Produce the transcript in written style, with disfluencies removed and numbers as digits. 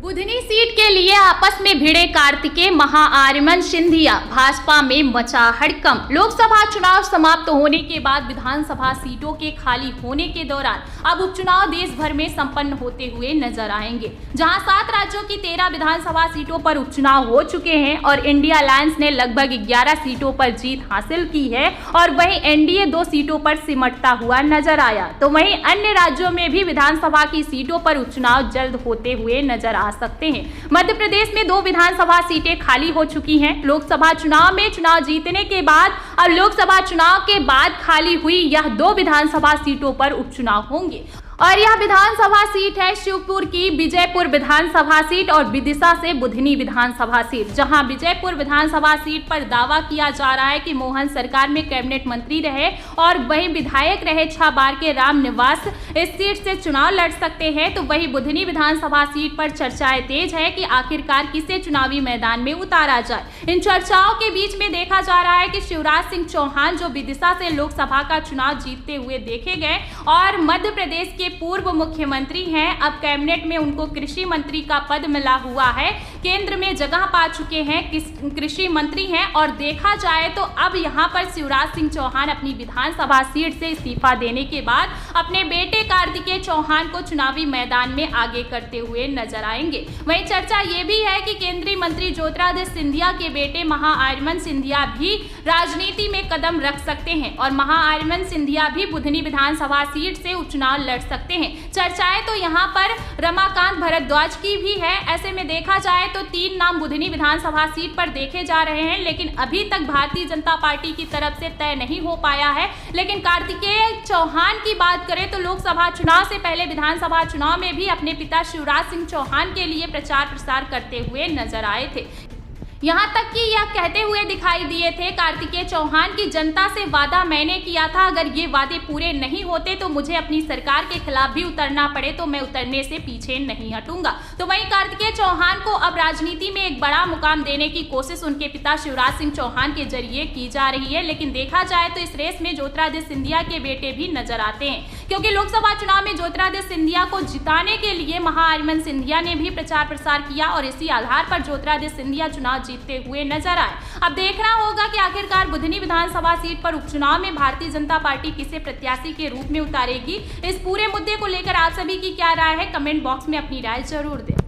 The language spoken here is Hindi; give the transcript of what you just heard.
बुधनी सीट के लिए आपस में भिड़े कार्तिकेय महाआर्यमन सिंधिया, भाजपा में मचा हड़कंप। लोकसभा चुनाव समाप्त होने के बाद विधानसभा सीटों के खाली होने के दौरान अब उपचुनाव देश भर में संपन्न होते हुए नजर आएंगे, जहां 7 राज्यों की 13 विधानसभा सीटों पर उपचुनाव हो चुके हैं और इंडिया अलायंस ने लगभग 11 सीटों पर जीत हासिल की है और वहीं एनडीए 2 सीटों पर सिमटता हुआ नजर आया। तो वहीं अन्य राज्यों में भी विधानसभा की सीटों पर उपचुनाव जल्द होते हुए नजर आ सकते हैं। मध्य प्रदेश में 2 विधानसभा सीटें खाली हो चुकी हैं। लोकसभा चुनाव में चुनाव जीतने के बाद अब लोकसभा चुनाव के बाद खाली हुई यह 2 विधानसभा सीटों पर उपचुनाव होंगे और यह विधानसभा सीट है शिवपुर की विजयपुर विधानसभा सीट और विदिशा से बुधनी विधानसभा सीट, जहां विजयपुर विधानसभा सीट पर दावा किया जा रहा है कि मोहन सरकार में कैबिनेट मंत्री रहे और वहीं विधायक रहे 6 बार के राम निवास इस सीट से चुनाव लड़ सकते हैं। तो वहीं बुधनी विधानसभा सीट पर चर्चाएं तेज है कि आखिरकार किसे चुनावी मैदान में उतारा जाए। इन चर्चाओं के बीच में देखा जा रहा है कि शिवराज सिंह चौहान, जो विदिशा से लोकसभा का चुनाव जीतते हुए देखे गए और मध्य प्रदेश के पूर्व मुख्यमंत्री हैं, अब कैबिनेट में उनको कृषि मंत्री का पद मिला हुआ है, केंद्र में जगह पा चुके हैं, कृषि मंत्री हैं और देखा जाए तो अब यहां पर शिवराज सिंह चौहान अपनी विधानसभा सीट से इस्तीफा देने के बाद अपने बेटे कार्तिकेय चौहान को चुनावी मैदान में आगे करते हुए नजर आएंगे। वहीं चर्चा ये भी है कि केंद्रीय मंत्री ज्योतिरादित्य सिंधिया के बेटे महाआर्यमन सिंधिया भी राजनीति में कदम रख सकते हैं और महाआर्यमन सिंधिया भी बुधनी विधानसभा सीट से उपचुनाव लड़ सकते हैं। चर्चाएं तो यहाँ पर रमाकांत भारद्वाज की भी है। ऐसे में देखा जाए तो 3 नाम बुधनी विधानसभा सीट पर देखे जा रहे हैं, लेकिन अभी तक भारतीय जनता पार्टी की तरफ से तय नहीं हो पाया है। लेकिन कार्तिकेय चौहान की बात करें तो लोकसभा चुनाव से पहले विधानसभा चुनाव में भी अपने पिता शिवराज सिंह चौहान के लिए प्रचार प्रसार करते हुए नजर आए थे। यहाँ तक कि यह कहते हुए दिखाई दिए थे कार्तिकेय चौहान की जनता से वादा मैंने किया था, अगर ये वादे पूरे नहीं होते तो मुझे अपनी सरकार के खिलाफ भी उतरना पड़े तो मैं उतरने से पीछे नहीं हटूंगा। तो वहीं कार्तिकेय चौहान को अब राजनीति में एक बड़ा मुकाम देने की कोशिश उनके पिता शिवराज सिंह चौहान के जरिए की जा रही है, लेकिन देखा जाए तो इस रेस में ज्योतिरादित्य सिंधिया के बेटे भी नजर आते हैं, क्योंकि लोकसभा चुनाव में ज्योतिरादित्य सिंधिया को जिताने के लिए महाआर्यमन सिंधिया ने भी प्रचार प्रसार किया और इसी आधार पर ज्योतिरादित्य सिंधिया चुनाव जीतते हुए नजर आए। अब देखना होगा कि आखिरकार बुधनी विधानसभा सीट पर उपचुनाव में भारतीय जनता पार्टी किसे प्रत्याशी के रूप में उतारेगी। इस पूरे मुद्दे को लेकर आप सभी की क्या राय है, कमेंट बॉक्स में अपनी राय जरूर दें।